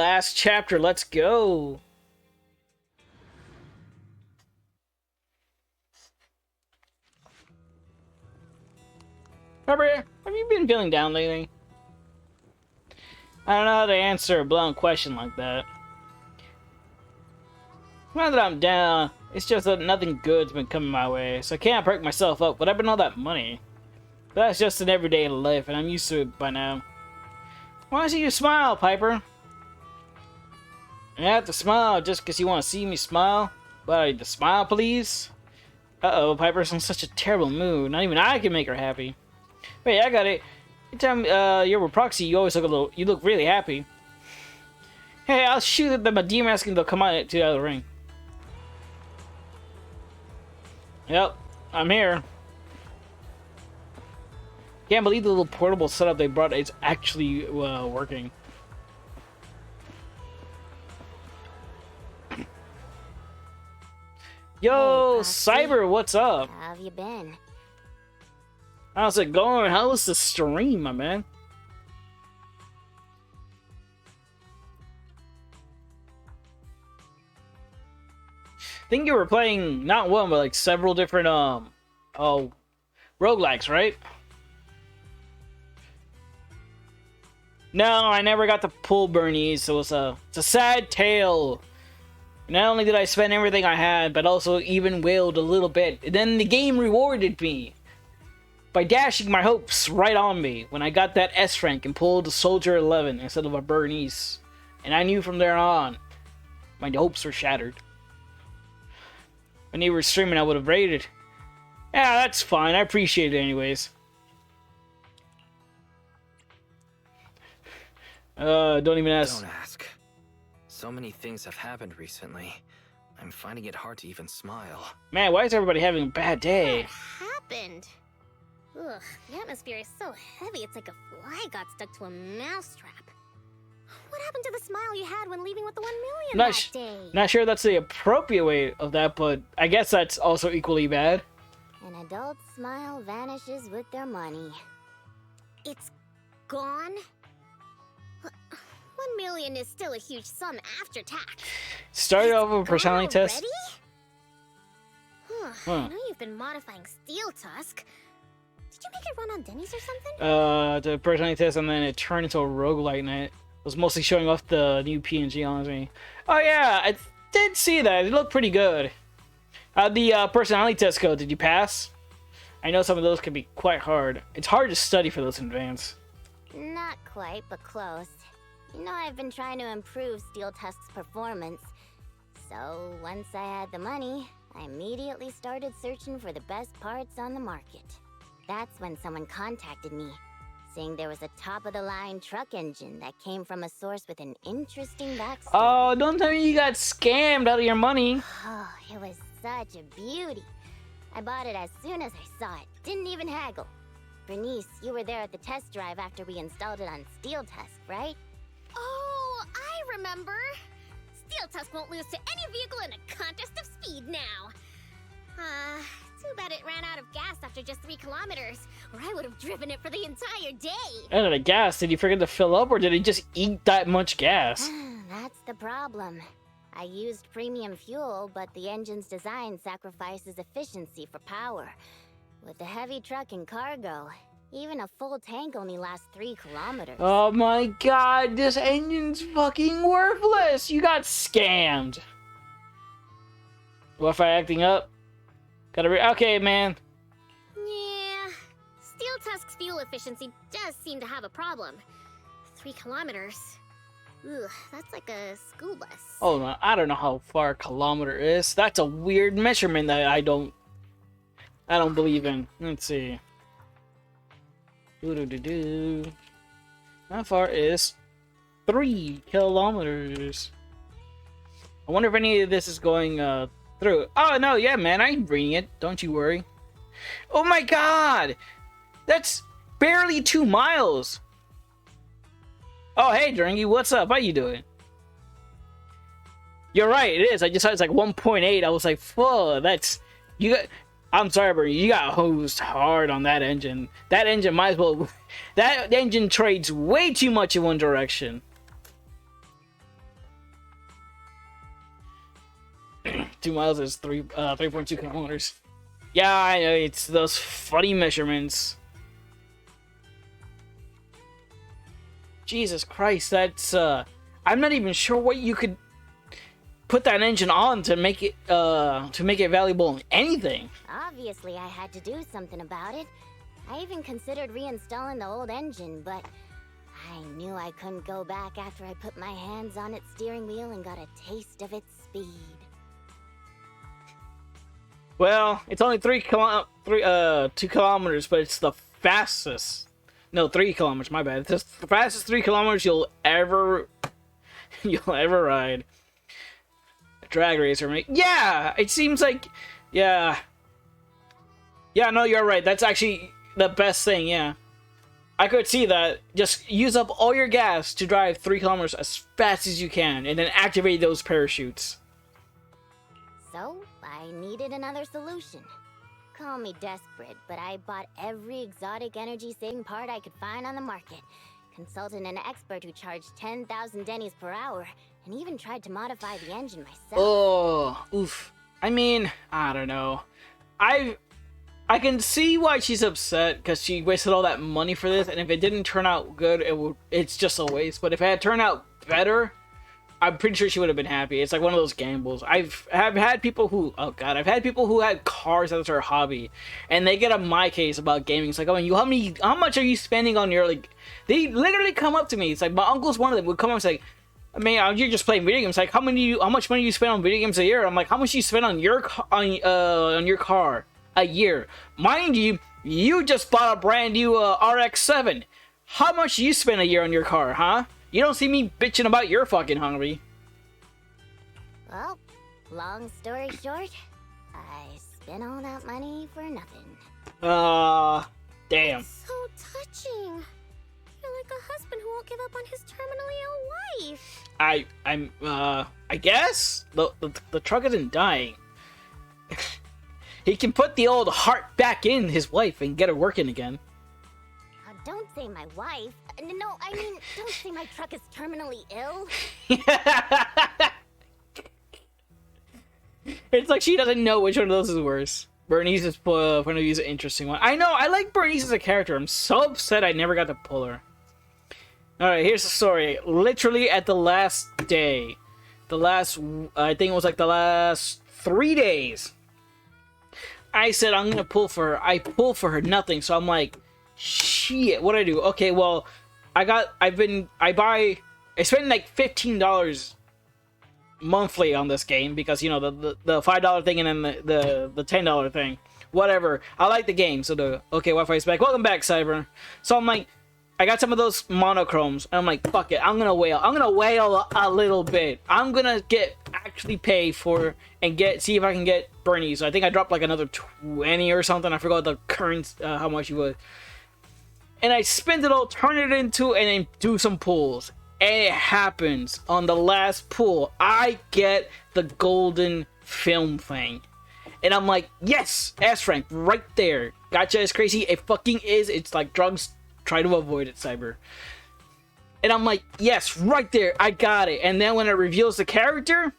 last chapter. Let's go. Pepper, have you been feeling down lately? I don't know how to answer a blunt question like that. Not that I'm down, it's just that nothing good's been coming my way, so I can't perk myself up without all that money. But that's just an everyday life, and I'm used to it by now. Why don't you smile, Piper? You have to smile just because you want to see me smile? But the smile, please? Uh-oh, Piper's in such a terrible mood. Not even I can make her happy. Wait, I got it. Every time you're with Proxy, you always look you look really happy. Hey, I'll shoot at them a D-mask and they'll come out to the other ring. Yep, I'm here. Can't believe the little portable setup they brought is actually working. Yo, Hey, Cyber, what's up? How have you been? How's it going? How was the stream, my man? I think you were playing not one, but like several different roguelikes, right? No, I never got to pull Burnice, so it's a sad tale. Not only did I spend everything I had, but also even wailed a little bit. And then the game rewarded me by dashing my hopes right on me when I got that S rank and pulled a Soldier 11 instead of a Burnice. And I knew from there on, my hopes were shattered. When you were streaming, I would have raided. Yeah, that's fine. I appreciate it anyways. Don't even ask. Don't ask. So many things have happened recently. I'm finding it hard to even smile. Man, why is everybody having a bad day? What happened? Ugh, the atmosphere is so heavy, it's like a fly got stuck to a mousetrap. What happened to the smile you had when leaving with the 1 million that day? Not sure that's the appropriate way of that, but I guess that's also equally bad. An adult smile vanishes with their money. It's gone? 1 million is still a huge sum after tax. Started off with a personality test. I know you've been modifying Steel Tusk. Did you make it run on Denny's or something? The personality test, and then it turned into a roguelite night. It was mostly showing off the new PNG on me. Oh yeah, I did see that. It looked pretty good. How'd the personality test go? Did you pass? I know some of those can be quite hard. It's hard to study for those in advance. Not quite, but close. You know, I've been trying to improve Steel Tusk's performance. So, once I had the money, I immediately started searching for the best parts on the market. That's when someone contacted me, saying there was a top-of-the-line truck engine that came from a source with an interesting backstory. Oh, don't tell me you got scammed out of your money. Oh, it was such a beauty. I bought it as soon as I saw it. Didn't even haggle. Burnice, you were there at the test drive after we installed it on Steel Tusk, right? Oh, I remember. Steel Tusk won't lose to any vehicle in a contest of speed now. Too bad it ran out of gas after just 3 kilometers, or I would have driven it for the entire day. Out of gas, did you forget to fill up, or did it just eat that much gas? That's the problem. I used premium fuel, but the engine's design sacrifices efficiency for power. With the heavy truck and cargo, even a full tank only lasts 3 kilometers. Oh my god, this engine's fucking worthless! You got scammed! Wi-Fi acting up? Okay, man. Yeah, Steel Tusk's fuel efficiency does seem to have a problem. 3 kilometers. Ugh, that's like a school bus. Oh, no, I don't know how far a kilometer is. That's a weird measurement that I don't believe in. Let's see. How far is 3 kilometers? I wonder if any of this is going through. Oh no, yeah, man, I'm reading it. Don't you worry. Oh my god, that's barely 2 miles. Oh hey, Dringy, what's up? How you doing? You're right, it is. I just saw it's like 1.8. I was like, whoa, that's you got. I'm sorry, but you got hosed hard on that engine. That engine might as well. That engine trades way too much in one direction. 2 miles is 3.2 kilometers. Yeah, I know, it's those funny measurements. Jesus Christ, that's I'm not even sure what you could put that engine on to make it valuable in anything. Obviously, I had to do something about it. I even considered reinstalling the old engine, but I knew I couldn't go back after I put my hands on its steering wheel and got a taste of its speed. Well, it's only 2 kilometers, but it's the fastest. No, 3 kilometers. My bad. It's the fastest 3 kilometers you'll ever ride. A drag racer, mate. Yeah, it seems like, yeah. Yeah, no, you're right. That's actually the best thing. Yeah, I could see that. Just use up all your gas to drive 3 kilometers as fast as you can, and then activate those parachutes. So, I needed another solution. Call me desperate, but I bought every exotic energy-saving part I could find on the market, consulted an expert who charged 10,000 dennies per hour, and even tried to modify the engine myself. Oh, oof. I mean, I don't know. I can see why she's upset, because she wasted all that money for this, and if it didn't turn out good, it's just a waste. But if it had turned out better, I'm pretty sure she would have been happy. It's like one of those gambles. I've had people who, oh god, I've had people who had cars as their hobby, and they get on my case about gaming. It's like, oh, how much are you spending on your, like, they literally come up to me. It's like, my uncle's one of them would come up and say, I mean, you're just playing video games. Like, how much money you spend on video games a year? I'm like, how much do you spend on your car a year? Mind you, you just bought a brand new RX-7. How much do you spend a year on your car, huh? You don't see me bitching about your fucking hungry. Well, long story short, I spent all that money for nothing. Damn. So touching. You're like a husband who won't give up on his terminally ill wife. I guess the truck isn't dying. He can put the old heart back in his wife and get her working again. Don't say my wife. No, I mean, don't say my truck is terminally ill. It's like she doesn't know which one of those is worse. Burnice's point of view is an interesting one. I know, I like Burnice as a character. I'm so upset I never got to pull her. Alright, here's the story. Literally at the last day. I think it was like the last 3 days. I said I'm gonna pull for her. I pull for her, nothing. So I'm like, shit, what do I do? Okay, well, I spend like $15 monthly on this game because, you know, the $5 thing and then the $10 thing. Whatever. I like the game, so okay, Wi-Fi is back. Welcome back, Cyber. So I'm like, I got some of those monochromes, and I'm like, fuck it, I'm gonna whale a little bit. I'm gonna actually pay for and see if I can get Burnice. So I think I dropped like another 20 or something. I forgot the current how much it was. And I spend it all, turn it into, and then do some pulls. And it happens. On the last pull, I get the golden film thing. And I'm like, yes! S rank, right there. Gotcha is crazy. It fucking is. It's like drugs. Try to avoid it, Cyber. And I'm like, yes, right there. I got it. And then when it reveals the character,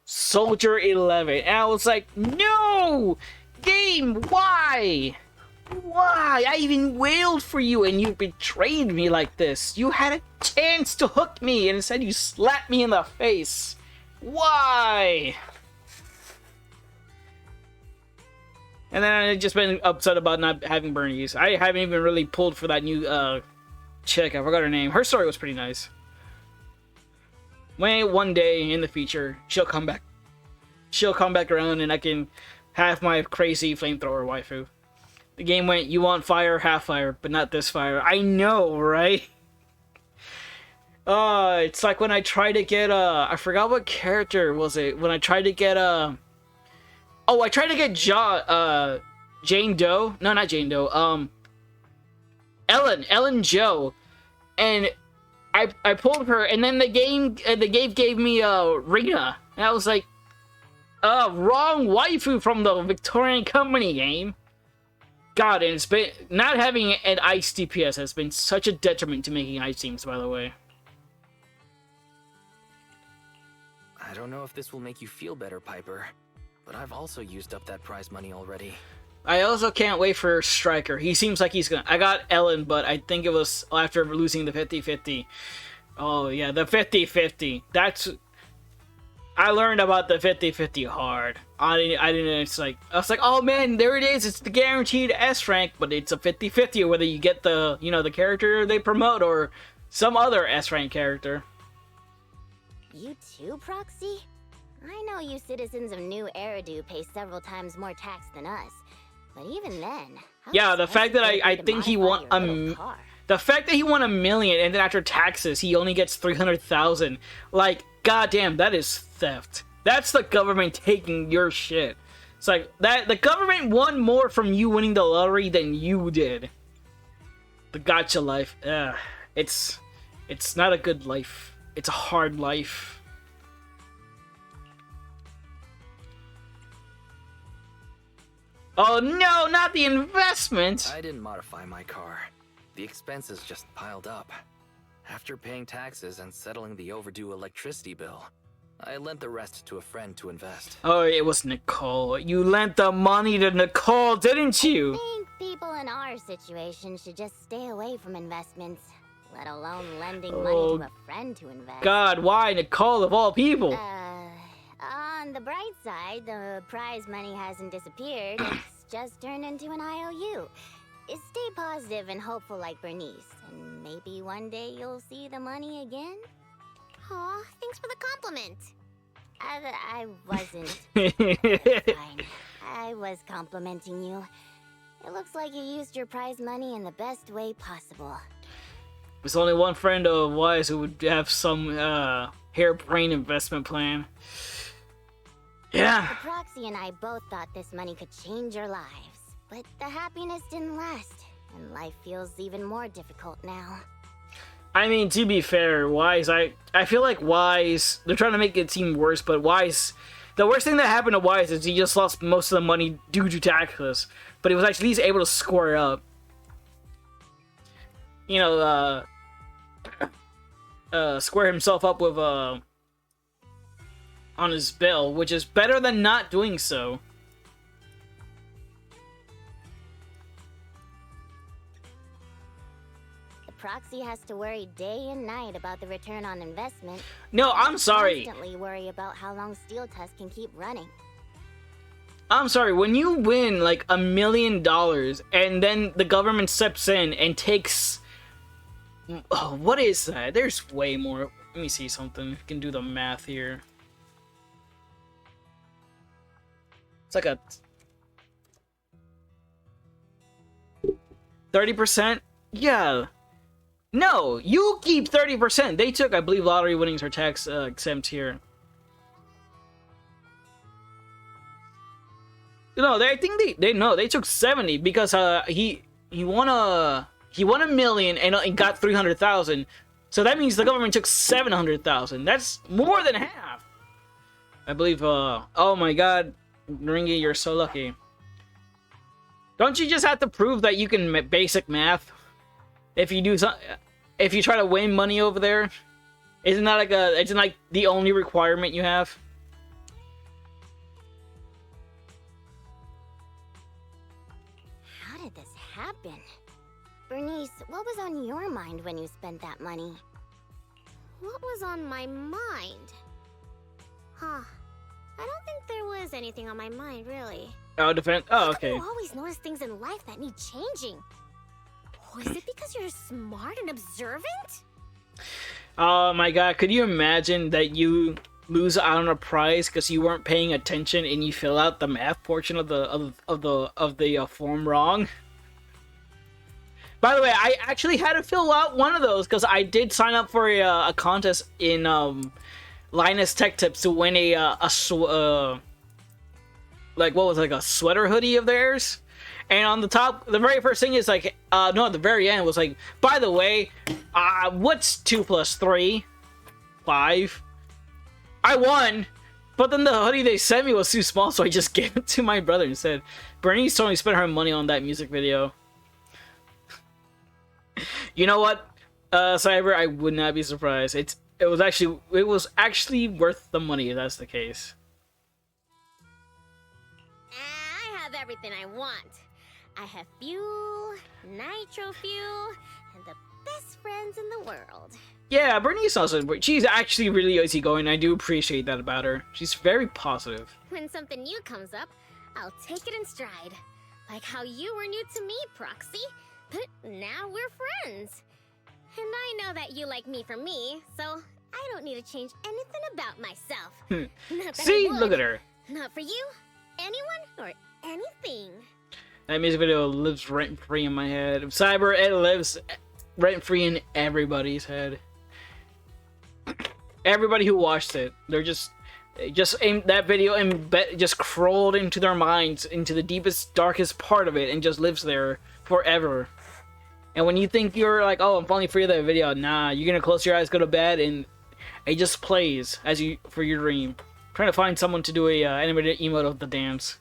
Soldier 11. And I was like, no! Game, why? Why? I even wailed for you and you betrayed me like this. You had a chance to hook me and instead you slapped me in the face. Why? And then I've just been upset about not having Burnice. I haven't even really pulled for that new chick. I forgot her name. Her story was pretty nice. Maybe one day in the future, she'll come back. She'll come back around and I can have my crazy flamethrower waifu. The game went, you want fire, have fire, but not this fire. I know, right? It's like when I tried to get, I forgot what character was it. When I tried to get, I tried to get Jane Doe. No, not Jane Doe. Ellen Joe. And I pulled her, and then the game gave me, Rina. And I was like, wrong waifu from the Victorian Company game. God, and it's been, not having an ice DPS has been such a detriment to making ice teams, by the way. I don't know if this will make you feel better, Piper, but I've also used up that prize money already. I also can't wait for Striker. He seems like he's gonna... I got Ellen, but I think it was after losing the 50-50. Oh, yeah, the 50-50. That's... I learned about the 50-50 hard. I didn't, it's like... I was like, oh man, there it is. It's the guaranteed S rank, but it's a 50-50, whether you get the, you know, the character they promote or some other S rank character. You too, Proxy? I know you citizens of New Eridu pay several times more tax than us. But even then... Yeah, the fact that I think he won the fact that he won $1 million and then after taxes he only gets 300,000. Like, goddamn, that is theft. That's the government taking your shit. It's like that the government won more from you winning the lottery than you did. The gacha life. It's not a good life. It's a hard life. Oh no, not the investment! I didn't modify my car. The expenses just piled up. After paying taxes and settling the overdue electricity bill, I lent the rest to a friend to invest. Oh, it was Nicole. You lent the money to Nicole, didn't you? I think people in our situation should just stay away from investments, let alone lending money to a friend to invest. God, why Nicole of all people? On the bright side, the prize money hasn't disappeared. It's just turned into an IOU. Stay positive and hopeful like Burnice, and maybe one day you'll see the money again? Aw, thanks for the compliment. I wasn't. It's fine. I was complimenting you. It looks like you used your prize money in the best way possible. There's only one friend of Wise who would have some harebrained investment plan. Yeah. The Proxy and I both thought this money could change our lives, but the happiness didn't last, and life feels even more difficult now. I mean, to be fair, Wise, I feel like Wise, they're trying to make it seem worse, but Wise, the worst thing that happened to Wise is he just lost most of the money due to taxes, but he was actually able to square up. You know, square himself up with, on his bill, which is better than not doing so. The Proxy has to worry day and night about the return on investment. No, I'm sorry. Constantly worry about how long Steel Tusk can keep running. I'm sorry, when you win like $1 million and then the government steps in and takes... Oh, what is that? There's way more. Let me see something. We can do the math here. It's like a 30%? Yeah. No, you keep 30%. They took, I believe, lottery winnings are tax exempt here. No, I think they took 70 because he won $1 million and got 300,000. So that means the government took 700,000. That's more than half. I believe. Oh my God, Ringy, you're so lucky. Don't you just have to prove that you can basic math? If you do if you try to win money over there, isn't like the only requirement you have? How did this happen? Burnice, what was on your mind when you spent that money? What was on my mind? Huh. I don't think there was anything on my mind, really. Oh, defense. Oh, okay. You always notice things in life that need changing. Oh, is it because you're smart and observant? Oh my God, could you imagine that you lose out on a prize because you weren't paying attention and you fill out the math portion of the form wrong? By the way, I actually had to fill out one of those because I did sign up for a contest in Linus Tech Tips to win a sweater hoodie of theirs. And on the top, the very first thing is like, no, at the very end was like, by the way, what's 2 + 3? 5. I won, but then the hoodie they sent me was too small, so I just gave it to my brother and said, Burnice told me to spend her money on that music video. You know what, Cyber, I would not be surprised. It was actually worth the money if that's the case. have everything I want. I have fuel, nitro fuel, and the best friends in the world. Yeah, Burnice also, she's actually really easygoing. I do appreciate that about her. She's very positive. When something new comes up, I'll take it in stride. Like how you were new to me, Proxy, but now we're friends. And I know that you like me for me, so I don't need to change anything about myself. Not that See, I would. look at her. Not for you, anyone, or anything. That music video lives rent-free in my head. Cyber, it lives rent-free in everybody's head. Everybody who watched it, they're just aimed that video and just crawled into their minds, into the deepest, darkest part of it, and just lives there forever. And when you think you're like, oh, I'm finally free of that video, nah, you're gonna close your eyes, go to bed, and it just plays as you for your dream. I'm trying to find someone to do a animated emote of the dance.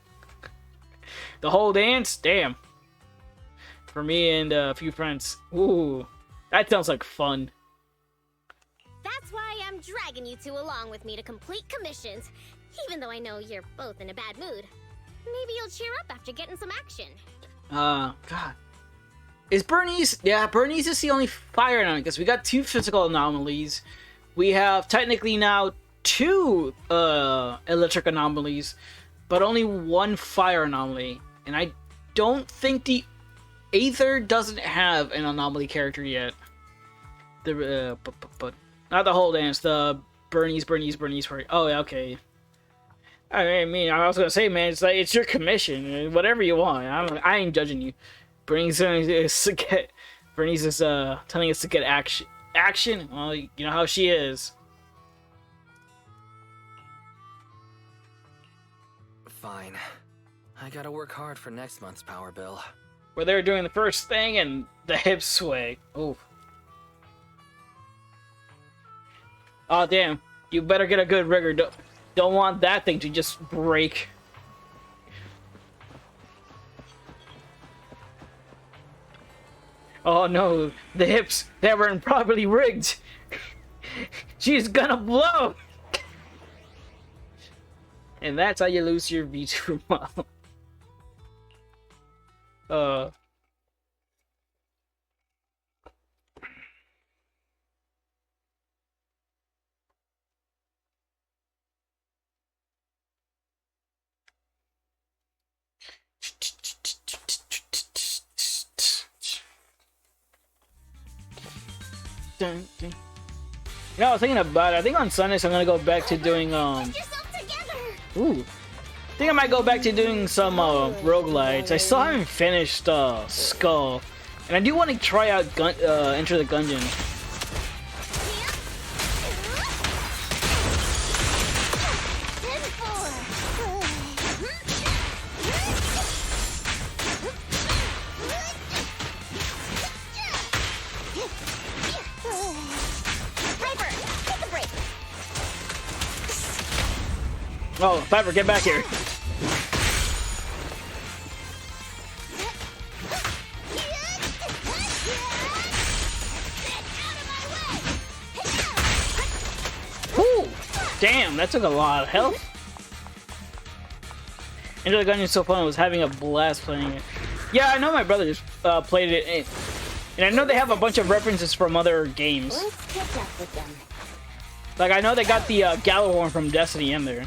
The whole dance, damn. For me and a few friends. Ooh, that sounds like fun. That's why I'm dragging you two along with me to complete commissions, even though I know you're both in a bad mood. Maybe you'll cheer up after getting some action. God. Is Burnice... Yeah, Burnice is the only fire anomaly, because we got 2 physical anomalies. We have, technically now, 2 electric anomalies, but only 1 fire anomaly. And I don't think the Aether doesn't have an anomaly character yet. But not the whole dance, the Burnice part. Oh, yeah, okay. I mean, I was gonna say, man, it's like, it's your commission. Whatever you want. I ain't judging you. Burnice is telling us to get action. Action? Well, you know how she is. Fine. I gotta work hard for next month's power bill. Where they're doing the first thing and the hip sway. Oh. Oh, damn. You better get a good rigger. Don't want that thing to just break. Oh no, the hips, they weren't properly rigged. She's gonna blow. And that's how you lose your V2 model. Dun, dun. You know, I was thinking about it. I think on Sundays I'm gonna go back to doing Get yourself together! Ooh. I think I might go back to doing some roguelites. I still haven't finished Skull. And I do want to try out Enter the Gungeon. Oh, Piper, get back here. Ooh, damn, that took a lot of health. Enter the Gungeon is so fun. I was having a blast playing it. Yeah, I know my brother just played it, and I know they have a bunch of references from other games. Let's catch up with them. Like, I know they got the Gallowhorn from Destiny in there.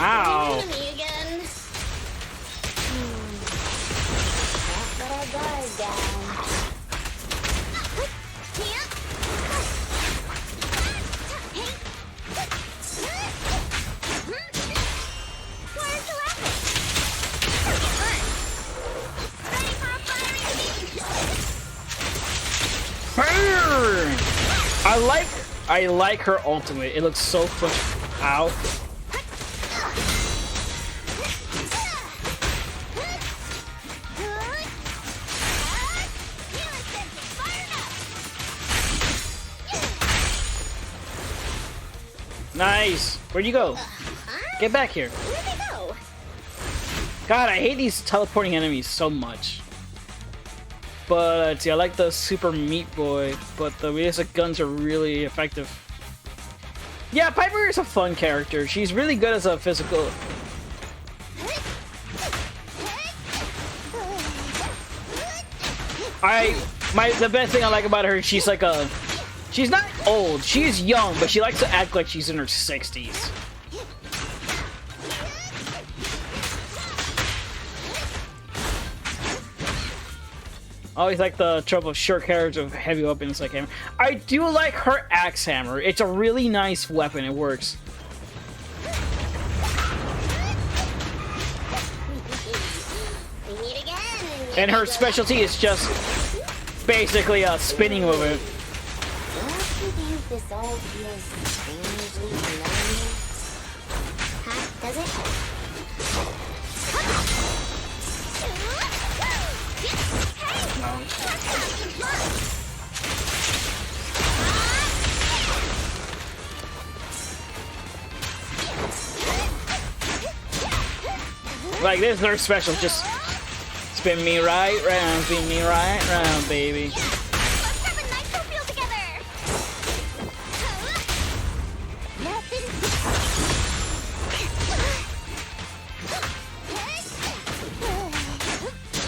Ow. Me again. But our guard down. Why aren't you laughing? Ready for a firing Burn! I like her ultimate. It looks so fun. Ow. Nice. Where'd you go? Get back here. Where'd they go? God, I hate these teleporting enemies so much. But see, I like the Super Meat Boy, but the basic guns are really effective. Yeah, Piper is a fun character. She's really good as a physical. The best thing I like about her, she's like she's not old. She's young, but she likes to act like she's in her 60s. Always like the trouble of short carriage of heavy weapons like hammer. I do like her axe hammer. It's a really nice weapon. It works. And her specialty is just basically a spinning movement. Don't you think this all feels strangely familiar? Huh? Does it? Like this, they're special. Just spin me right round, spin me right round, baby. Let's have a nitro feel together.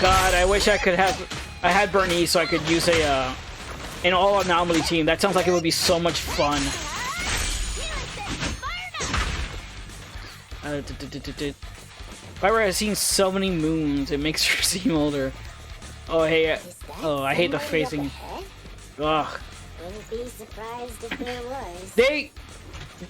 God, I wish I could have. I had Burnice so I could use an all anomaly team. That sounds like it would be so much fun. Piper has seen so many moons, it makes her seem older. Oh, hey, I hate the facing. Ugh. Wouldn't be surprised if there was.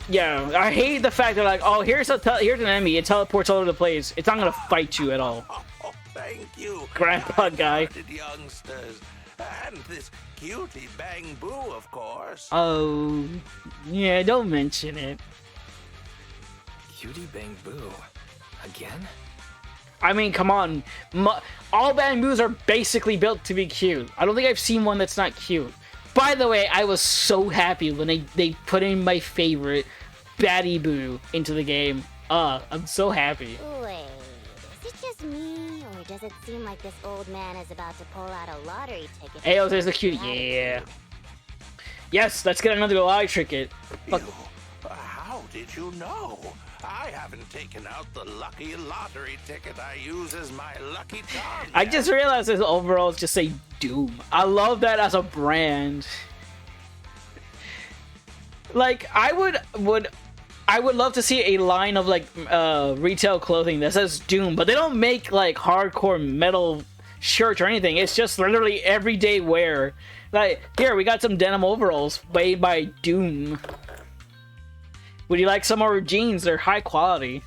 Yeah, I hate the fact that like, oh, here's an enemy, it teleports all over the place. It's not gonna fight you at all. Oh, thank you, Grandpa guy. Youngsters, and this cutie Bang Boo, of course. Oh, yeah, don't mention it. Cutie Bang Boo. Again? I mean, come on. All bamboos are basically built to be cute. I don't think I've seen one that's not cute. By the way, I was so happy when they put in my favorite, Batty Boo, into the game. I'm so happy. Wait, is it just me, or does it seem like this old man is about to pull out a lottery ticket? Hey, oh, there's the cute. Yeah. Yes, let's get another lottery ticket. Fuck. How did you know? I haven't taken out the lucky lottery ticket I use as my lucky charm. I just realized his overalls just say Doom. I love that as a brand. Like, I would love to see a line of like retail clothing that says Doom, but they don't make like hardcore metal shirts or anything. It's just literally everyday wear. Like, here we got some denim overalls made by Doom. Would you like some of our jeans? They're high quality.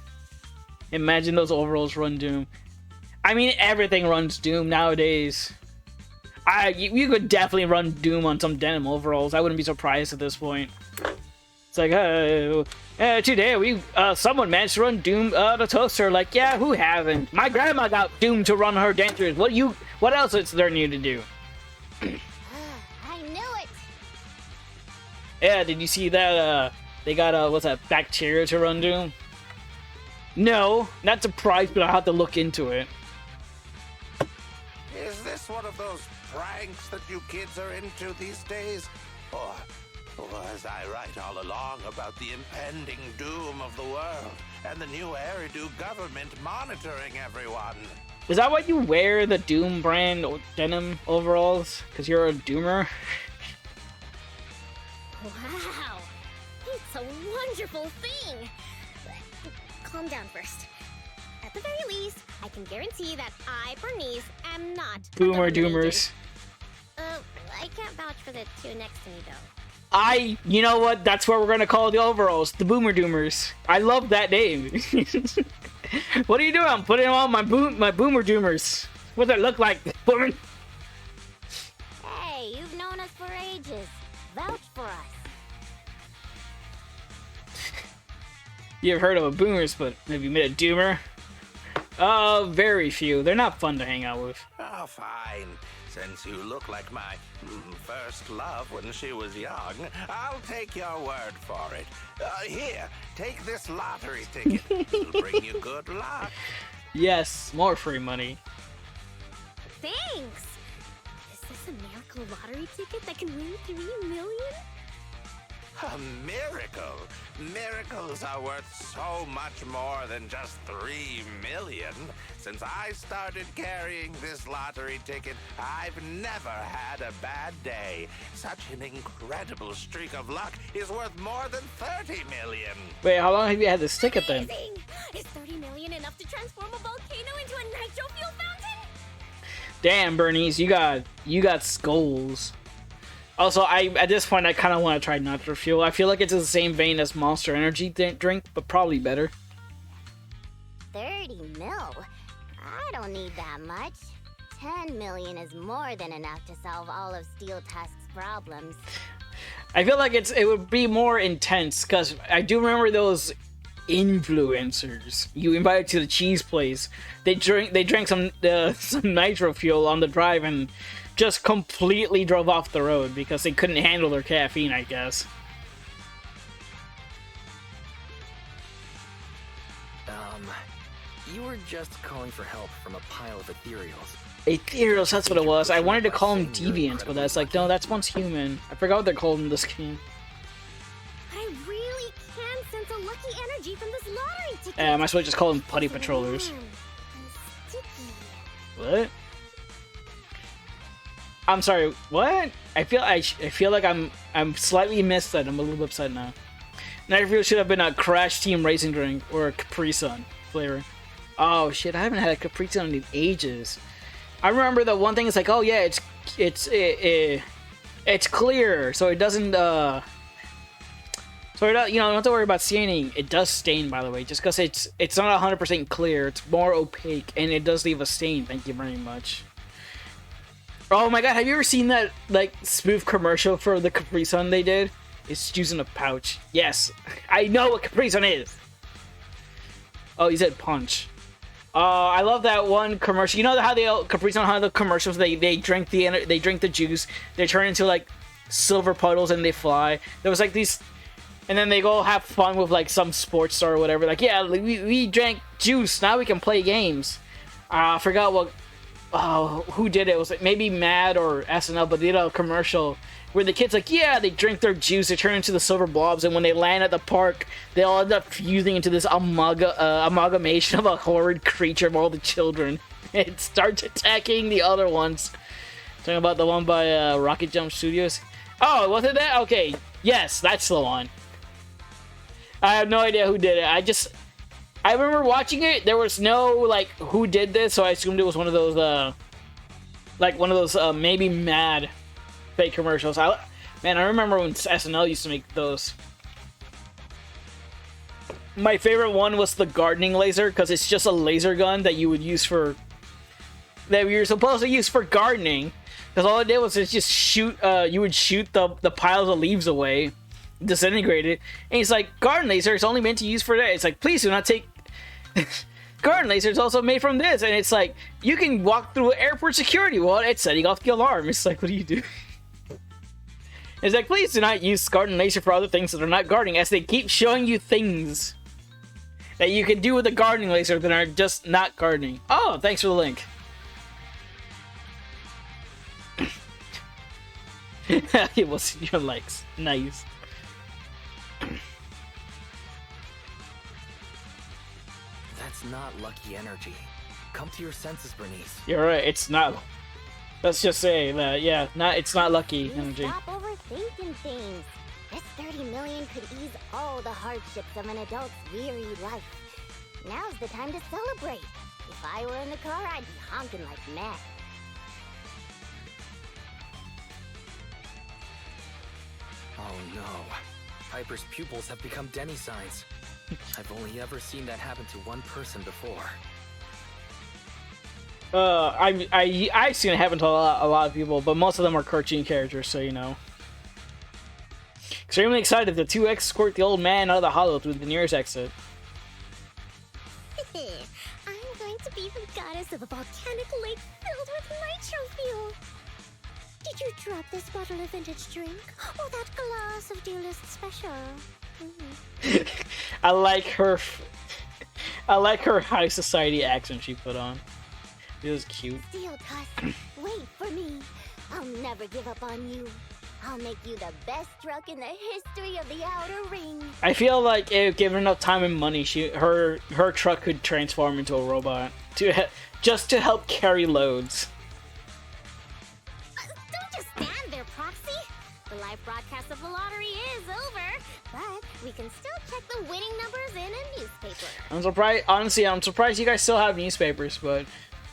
Imagine those overalls run Doom. I mean, everything runs Doom nowadays. You could definitely run Doom on some denim overalls. I wouldn't be surprised at this point. It's like, today someone managed to run Doom the toaster. Like, yeah, who haven't? My grandma got Doom to run her dentures. What else is there new to do? I knew it. Yeah, did you see that? They got what's that? Bacteria to run Doom? No, not surprised, but I'll have to look into it. Is this one of those pranks that you kids are into these days? Or was I right all along about the impending doom of the world and the new Eridu government monitoring everyone? Is that why you wear the Doom brand denim overalls? Because you're a Doomer? Wow, it's a wonderful thing. Calm down first. At the very least, I can guarantee that I, Burnice, am not a Boomer government Doomers. agent. I can't vouch for the two next to me, though. You know what? That's what we're gonna call the overalls, the Boomer Doomers. I love that name. What are you doing? I'm putting on my Boomer Doomers. What does it look like? Boomer. Hey, you've known us for ages. Vouch for us. You've heard of a Boomers, but have you met a Doomer? Very few. They're not fun to hang out with. Oh, fine. Since you look like my first love when she was young, I'll take your word for it. Here, take this lottery ticket. It'll bring you good luck. Yes, more free money. Thanks! Is this a miracle lottery ticket that can win 3 million? A miracle? Miracles are worth so much more than just 3 million. Since I started carrying this lottery ticket, I've never had a bad day. Such an incredible streak of luck is worth more than 30 million. Wait, how long have you had this ticket then? Amazing! Is 30 million enough to transform a volcano into a nitro fuel fountain? Damn, Burnice, you got skulls. Also, at this point I kind of want to try Nitro Fuel. I feel like it's in the same vein as Monster Energy drink, but probably better. 30 mil? I don't need that much. 10 million is more than enough to solve all of Steel Tusk's problems. I feel like it would be more intense, because I do remember those influencers you invited to the cheese place. They drank some Nitro Fuel on the drive and just completely drove off the road because they couldn't handle their caffeine, I guess. You were just calling for help from a pile of ethereals. Ethereals, that's what it was. I wanted to call them deviants, but that's like, no, that's once human. I forgot what they're called in this game. But I really can sense a lucky energy from this lottery ticket. I might as well just call them putty patrollers. What? I'm sorry, what? I feel like I'm slightly missed that. I'm a little upset now. Nitro Fuel should have been a Crash Team Racing drink or a Capri Sun flavor. Oh shit, I haven't had a Capri Sun in ages. I remember the one thing is like, oh yeah, it's clear, so it doesn't so it, you don't have to worry about staining. It does stain, by the way, just because it's not 100% clear. It's more opaque, and it does leave a stain. Thank you very much. Oh my god, have you ever seen that like spoof commercial for the Capri Sun they did? It's juice in a pouch. Yes, I know what Capri Sun is. Oh, he said punch. I love that one commercial. You know how they Capri Sun had the commercials? They drink the juice. They turn into like silver puddles and they fly. There was like these, and then they go have fun with like some sports star or whatever. Like, yeah, we drank juice. Now we can play games. I forgot what. Who did it? It was like maybe Mad or SNL, but they did a commercial where the kids like, yeah, they drink their juice, they turn into the silver blobs, and when they land at the park, they all end up fusing into this amalgamation of a horrid creature of all the children. It starts attacking the other ones. Talking about the one by Rocket Jump Studios. Oh, was it that? Okay, yes, that's the one. I have no idea who did it. I remember watching it. There was no like who did this, so I assumed it was one of those maybe Mad fake commercials. I remember when SNL used to make those. My favorite one was the gardening laser, because it's just a laser gun that you would use for that you're supposed to use for gardening. Because all it did was just shoot. You would shoot the piles of leaves away, disintegrate it, and it's like, garden laser is only meant to use for that. It's like, please do not take. Garden laser is also made from this, and it's like, you can walk through airport security while it's setting off the alarm. It's like, what do you do? It's like, please do not use garden laser for other things that are not gardening, as they keep showing you things that you can do with a gardening laser that are just not gardening. Oh, thanks for the link. It was your likes. Nice. That's not lucky energy. Come to your senses, Burnice. You're right, it's not. Let's just say that, yeah, it's not lucky energy. Stop overthinking things. This 30 million could ease all the hardships of an adult's weary life. Now's the time to celebrate. If I were in the car, I'd be honking like mad. Oh no. Piper's pupils have become Denny signs. I've only ever seen that happen to one person before. I've seen it happen to a lot of people, but most of them are cartoon characters, so you know. Extremely excited, the 2X escort the old man out of the hollow through the nearest exit. I'm going to be the goddess of a volcanic lake filled with nitro fuel. Did you drop this bottle of vintage drink? Or that glass of dearest special? I like her high society accent she put on. It was cute. Steel Tusk, wait for me. I'll never give up on you. I'll make you the best truck in the history of the Outer Ring. I feel like if given enough time and money, her truck could transform into a robot just to help carry loads. Don't just stand there, Proxy. The live broadcast of the lottery is over, but we can still check the winning numbers in a newspaper. I'm surprised. Honestly, I'm surprised you guys still have newspapers, but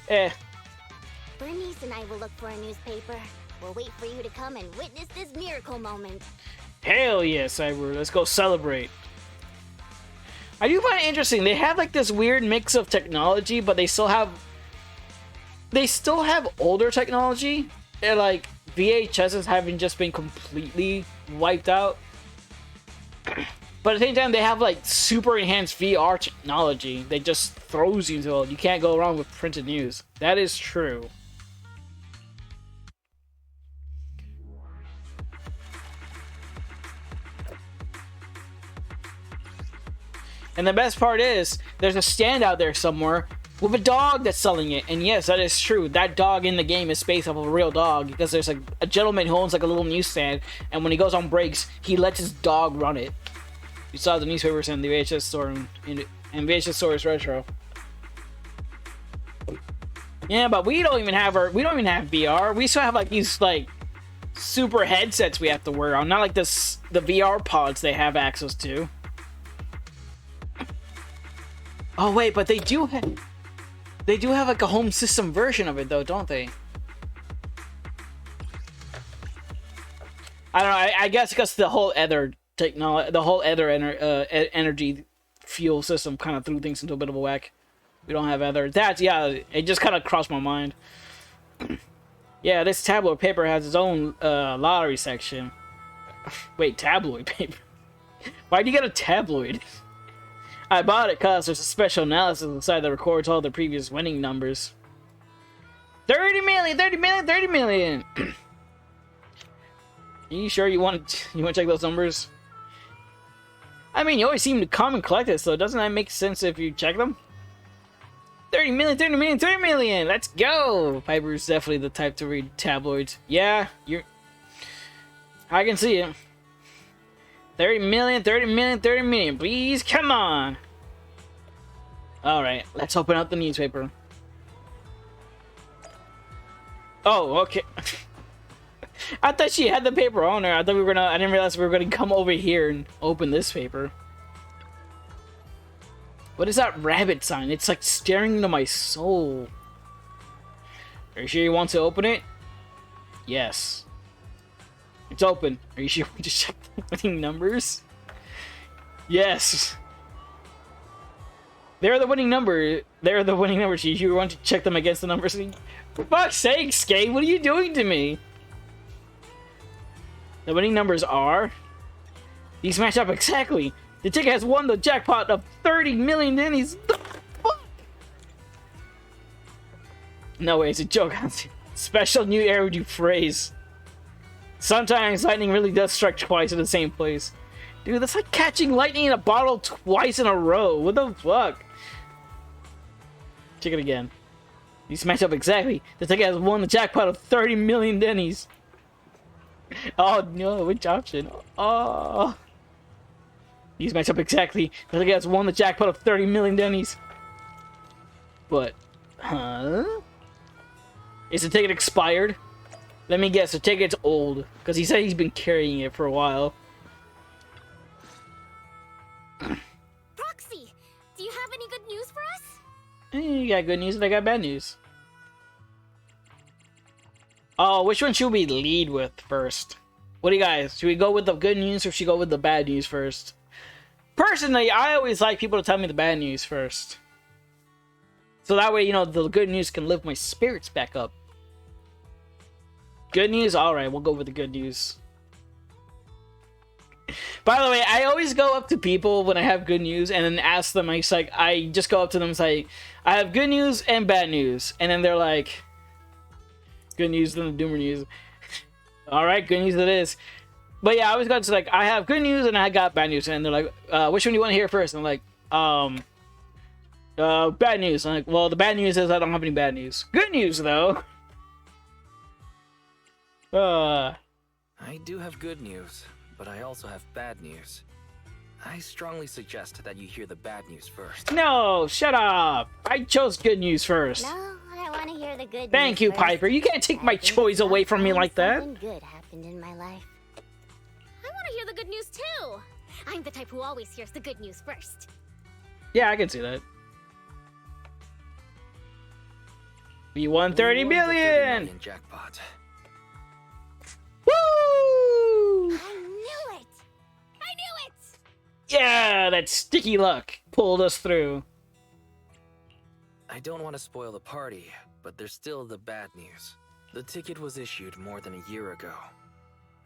Burnice and I will look for a newspaper. We'll wait for you to come and witness this miracle moment. Hell yes, Cyber. Let's go celebrate. I do find it interesting. They have like this weird mix of technology, but they still have older technology. And like VHSs haven't just been completely wiped out. But at the same time, they have like super enhanced VR technology that just throws you into it. You can't go wrong with printed news. That is true. And the best part is, there's a stand out there somewhere with a dog that's selling it. And yes, that is true. That dog in the game is based off of a real dog, because there's like a gentleman who owns like a little newsstand, and when he goes on breaks, he lets his dog run it. You saw the newspapers in the VHS store and VHS Stores Retro. Yeah, but we don't even have VR. We still have like these like super headsets we have to wear on, not like the VR pods they have access to. Oh wait, but they do have like a home system version of it though, don't they? I don't know. I guess because the whole Ether technology, the whole Ether energy fuel system kind of threw things into a bit of a whack. We don't have Ether. It just kind of crossed my mind. Yeah, this tabloid paper has its own lottery section. Wait, tabloid paper? Why'd you get a tabloid? I bought it because there's a special analysis inside that records all the previous winning numbers. 30 million, 30 million, 30 million! Are you sure you want to check those numbers? I mean, you always seem to come and collect it, so doesn't that make sense if you check them? 30 million, 30 million, 30 million! Let's go! Piper's definitely the type to read tabloids. Yeah, I can see it. 30 million, 30 million, 30 million. Please, come on. Alright, let's open up the newspaper. Oh, okay. I thought she had the paper on her. I didn't realize we were gonna come over here and open this paper. What is that rabbit sign? It's like staring into my soul. Are you sure you want to open it? Yes. It's open. Are you sure we just check the winning numbers? Yes. They're the winning number. They're the winning numbers. You want to check them against the numbers? For fuck's sake, Skate, what are you doing to me? The winning numbers are... These match up exactly. The ticket has won the jackpot of 30 million pennies. The fuck? No way, it's a joke. Special new air phrase. Sometimes lightning really does strike twice in the same place. Dude, that's like catching lightning in a bottle twice in a row. What the fuck? Check it again. These match up exactly. The ticket has won the jackpot of 30 million pennies. Oh no, which option? Oh. These match up exactly. The ticket has won the jackpot of 30 million pennies. But, huh? Is the ticket expired? Let me guess, the ticket's old. Because he said he's been carrying it for a while. Proxy, do you have any good news for us? You got good news and I got bad news. Oh, which one should we lead with first? What do you guys? Should we go with the good news or should we go with the bad news first? Personally, I always like people to tell me the bad news first. So that way, you know, the good news can lift my spirits back up. Good news? Alright, we'll go with the good news. By the way, I always go up to people when I have good news and then ask them, I just go up to them and say, I have good news and bad news. And then they're like, good news, then the doomer news. Alright, good news it is. But yeah, I always go to like, I have good news and I got bad news. And they're like, which one do you want to hear first? And I'm like, bad news. I'm like, well, the bad news is I don't have any bad news. Good news, though. I do have good news, but I also have bad news. I strongly suggest that you hear the bad news first. No, shut up. I chose good news first. No, I want to hear the good Thank news you, first. Piper. You can't take my I think choice away from me like that. Something good happened in my life. I want to hear the good news too. I'm the type who always hears the good news first. Yeah, I can see that. We won 30 We won the 30 million! million jackpot. Woo! I knew it! I knew it! Yeah, that sticky luck pulled us through. I don't want to spoil the party, but there's still the bad news. The ticket was issued more than a year ago.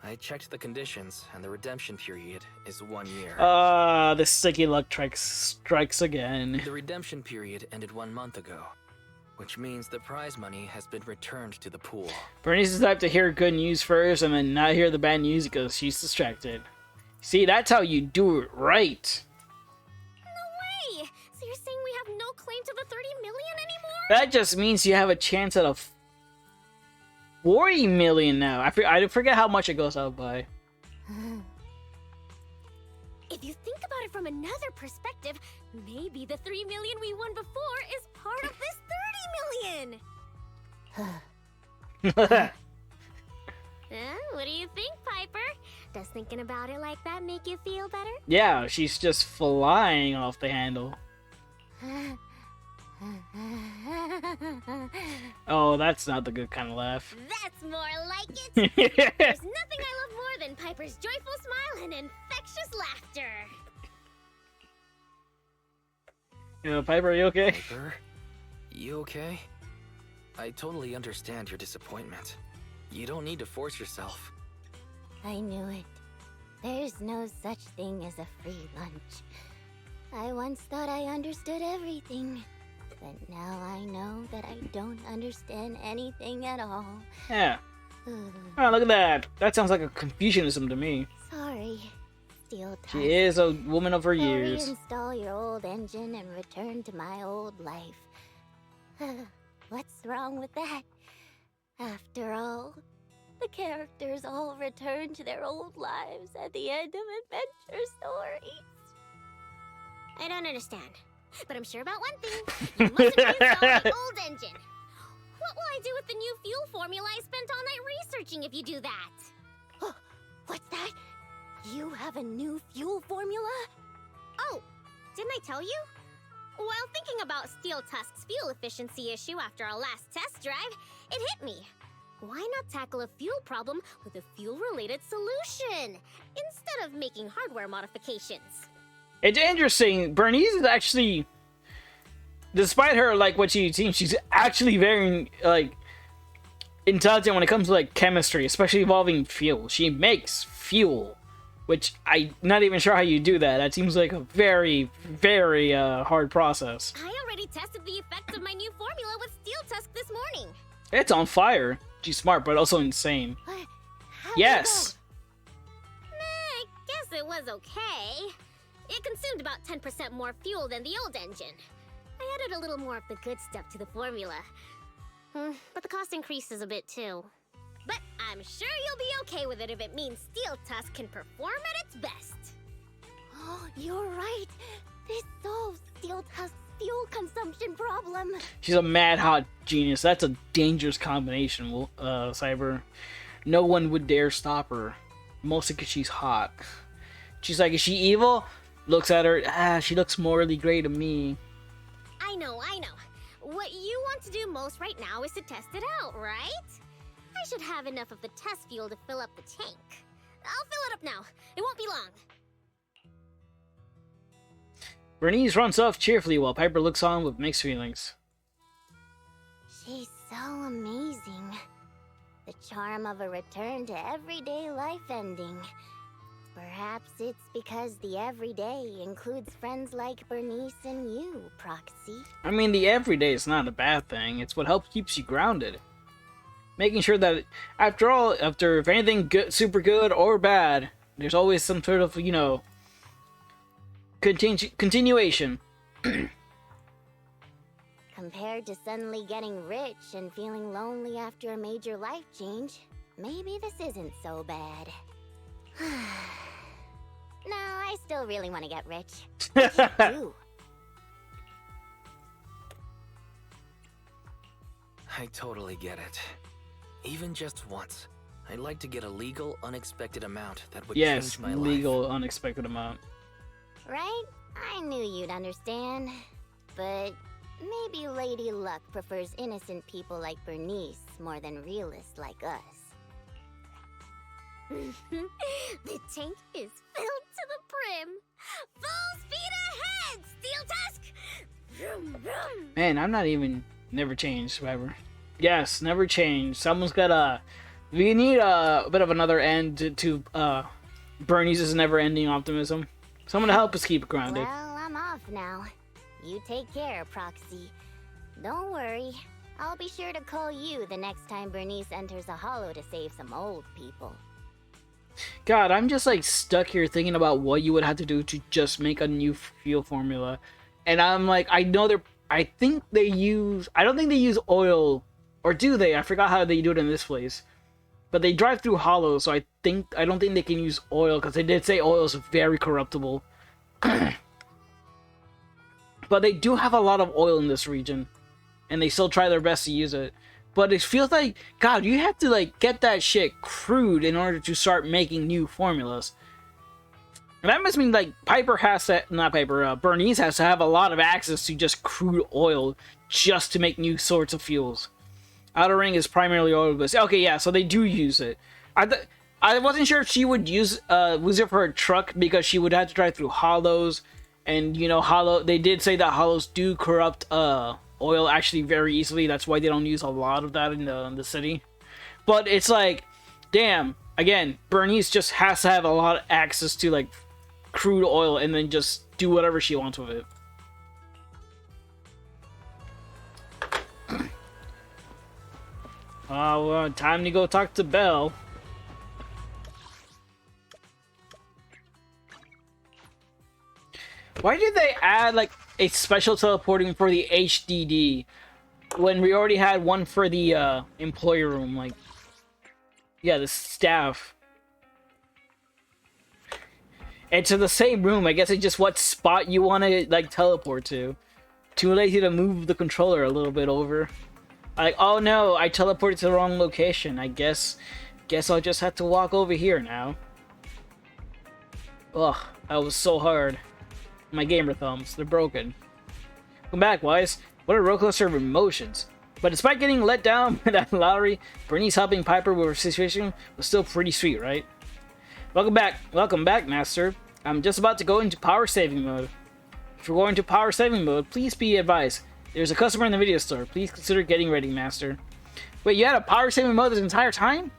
I checked the conditions, and the redemption period is 1 year. The sticky luck strikes again. The redemption period ended 1 month ago, which means the prize money has been returned to the pool. Burnice is type to hear good news first and then not hear the bad news because she's distracted. See, that's how you do it right. No way! So you're saying we have no claim to the 30 million anymore? That just means you have a chance at a 40 million now. I forget how much it goes out by. If you think about it from another perspective, maybe the 3 million we won before is part of this 30 million! What do you think, Piper? Does thinking about it like that make you feel better? Yeah, she's just flying off the handle. Oh, that's not the good kind of laugh. That's more like it! There's nothing I love more than Piper's joyful smile and infectious laughter! Piper, are you okay? Piper, you okay? I totally understand your disappointment. You don't need to force yourself. I knew it. There's no such thing as a free lunch. I once thought I understood everything, but now I know that I don't understand anything at all. Yeah. Oh, look at that. That sounds like a Confucianism to me. Sorry, Steel Tusk. She is a woman of her I'll years. reinstall your old engine and return to my old life. What's wrong with that? After all, the characters all return to their old lives at the end of adventure stories. I don't understand, but I'm sure about one thing. You mustn't reinstall the old engine. What will I do with the new fuel formula I spent all night researching if you do that? Oh, what's that? You have a new fuel formula? Oh, didn't I tell you? While thinking about Steel Tusk's fuel efficiency issue after our last test drive, it hit me. Why not tackle a fuel problem with a fuel-related solution, instead of making hardware modifications? It's interesting. Burnice is actually, despite her what she seems, she's actually very intelligent when it comes to chemistry, especially involving fuel. She makes fuel, which I'm not even sure how you do that. That seems like a very, very hard process. I already tested the effects of my new formula with Steel Tusk this morning. It's on fire. She's smart, but also insane. How'd Yes. I guess it was okay. It consumed about 10% more fuel than the old engine. I added a little more of the good stuff to the formula. But the cost increases a bit too. But I'm sure you'll be okay with it if it means Steel Tusk can perform at its best. Oh, you're right. This solves Steel Tusk's fuel consumption problem. She's a mad hot genius. That's a dangerous combination, Cyber. No one would dare stop her. Mostly because she's hot. She's like, is she evil? Looks at her, she looks morally gray to me. I know. What you want to do most right now is to test it out, right? I should have enough of the test fuel to fill up the tank. I'll fill it up now. It won't be long. Burnice runs off cheerfully while Piper looks on with mixed feelings. She's so amazing. The charm of a return to everyday life ending. Perhaps it's because the everyday includes friends like Burnice and you, Proxy. I mean, the everyday is not a bad thing. It's what helps keeps you grounded. Making sure that, after all, if anything good, super good or bad, there's always some sort of, continuation. Compared to suddenly getting rich and feeling lonely after a major life change, maybe this isn't so bad. No, I still really want to get rich. What do you do? I totally get it. Even just once, I'd like to get a legal, unexpected amount that would Yes, change my legal, life. unexpected amount. Right? I knew you'd understand. But maybe Lady Luck prefers innocent people like Burnice more than realists like us. The tank is filled to the brim. Full speed ahead, Steel Tusk! Vroom, vroom. Man, I'm not even... Never changed, Survivor. Yes, never changed. Someone's gotta... We need a bit of another end to Burnice's never-ending optimism. Someone to help us keep it grounded. Well, I'm off now. You take care, Proxy. Don't worry. I'll be sure to call you the next time Burnice enters a hollow to save some old people. God, I'm just like stuck here thinking about what you would have to do to just make a new fuel formula. And I'm like, I don't think they use oil, or do they? I forgot how they do it in this place. But they drive through hollows, so I don't think they can use oil, because they did say oil is very corruptible. But they do have a lot of oil in this region, and they still try their best to use it. But it feels like, God, you have to like get that shit crude in order to start making new formulas. And that must mean like Burnice has to have a lot of access to just crude oil just to make new sorts of fuels. Outer Ring is primarily oil based. Okay, yeah, so they do use it. I wasn't sure if she would use it for a truck, because she would have to drive through hollows, and you know, they did say that hollows do corrupt oil actually very easily. That's why they don't use a lot of that in the city. But it's like, damn, again, Burnice just has to have a lot of access to like crude oil and then just do whatever she wants with it. Well, time to go talk to Belle. Why did they add like a special teleporting for the HDD when we already had one for the employee room? Like, yeah, the staff. And to the same room. I guess it's just what spot you want to like teleport to. Too lazy to move the controller a little bit over. Like, oh no, I teleported to the wrong location. I guess I'll just have to walk over here now. Ugh, that was so hard. My gamer thumbs, they're broken. Welcome back, Wise. What a rollercoaster of emotions. But despite getting let down by that lottery, Burnice helping Piper with her situation was still pretty sweet, right? Welcome back, Master. I'm just about to go into power saving mode. If you're going into power saving mode, please be advised. There's a customer in the video store. Please consider getting ready, Master. Wait, you had a power saving mode this entire time?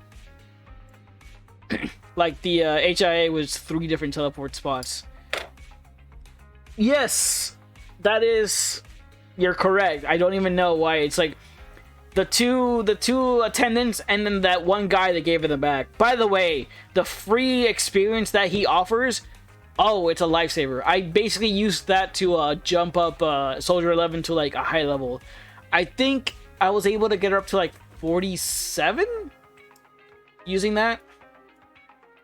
Like the HIA was 3 different teleport spots. Yes, that is. You're correct. I don't even know why. It's like the two attendants and then that one guy that gave it back. By the way, the free experience that he offers, oh, it's a lifesaver. I basically used that to jump up Soldier 11 to like a high level. I think I was able to get her up to like 47 using that.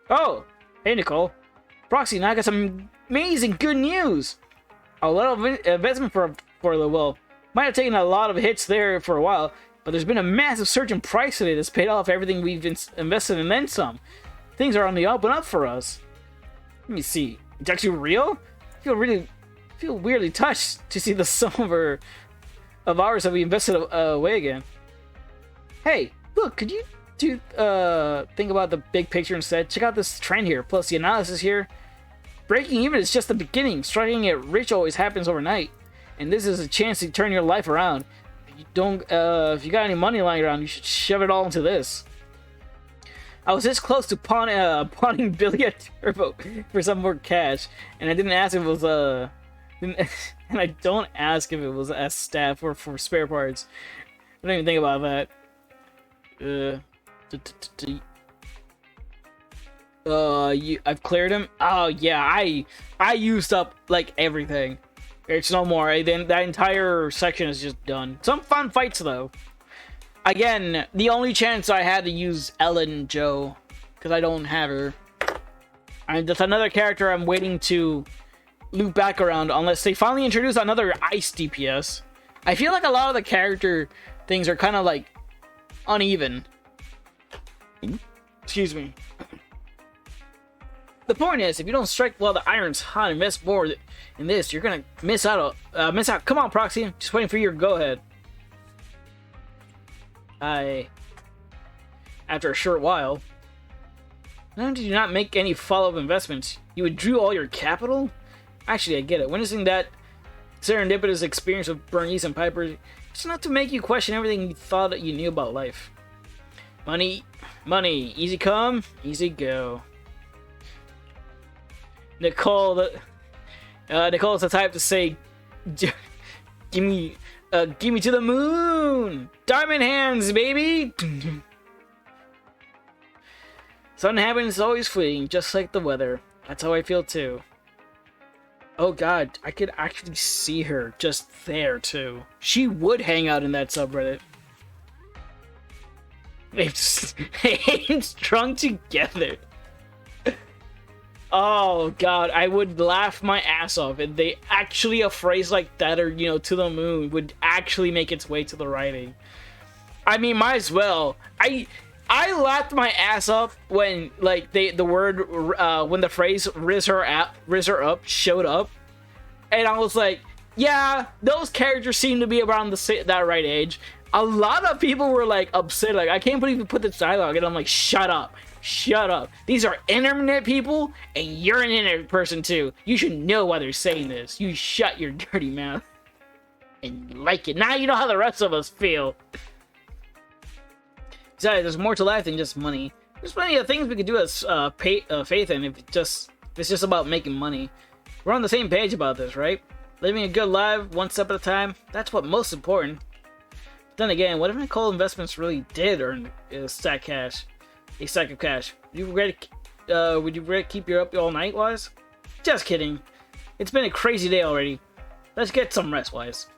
Oh, hey Nicole. Proxy, now I got some amazing good news. A lot of investment for the well, might have taken a lot of hits there for a while, but there's been a massive surge in price today that's paid off everything we've invested and then some. Things are on the up and up for us. Let me see. It's actually real? I feel weirdly touched to see the sum of ours that we invested away again. Hey, look, could you think about the big picture instead? Check out this trend here, plus the analysis here. Breaking even is just the beginning. Striking it rich always happens overnight. And this is a chance to turn your life around. If you got any money lying around, you should shove it all into this. I was this close to pawning Billy a turbo for some more cash, and I didn't ask if it was and I don't ask if it was as staff or for spare parts. I don't even think about that. I've cleared him. Oh yeah, I used up like everything. It's no more. Then that entire section is just done. Some fun fights though. Again, the only chance I had to use Ellen Joe, because I don't have her. And that's another character I'm waiting to loop back around unless they finally introduce another ice DPS. I feel like a lot of the character things are kind of like uneven. Excuse me. The point is, if you don't strike while the iron's hot and invest more in this, you're gonna miss out. Come on, Proxy. Just waiting for your go-ahead. After a short while. Not only did you not make any follow-up investments, you withdrew all your capital? Actually, I get it. Witnessing that serendipitous experience with Burnice and Piper, it's not to make you question everything you thought that you knew about life. Money, easy come, easy go. Nicole's the type to say, give me to the moon! Diamond hands, baby! Something happens is always fleeting, just like the weather. That's how I feel too. Oh god, I could actually see her just there too. She would hang out in that subreddit. They've strung together. Oh god, I would laugh my ass off if they actually a phrase like that, or you know, to the moon would actually make its way to the writing. I mean, might as well. I laughed my ass off when like when the phrase "riz her up" showed up, and I was like, yeah, those characters seem to be around that right age. A lot of people were like upset, like I can't believe you put this dialogue, and I'm like, shut up. These are internet people, and you're an internet person too. You should know why they're saying this. You shut your dirty mouth and like it. Now you know how the rest of us feel. Besides, there's more to life than just money. There's plenty of things we could do as faith in if it's just about making money. We're on the same page about this, right? Living a good life, one step at a time. That's what's most important. But then again, what if Nicole Investments really did earn a stack of cash? Would you regret to keep you up all night, Wise? Just kidding. It's been a crazy day already. Let's get some rest, Wise.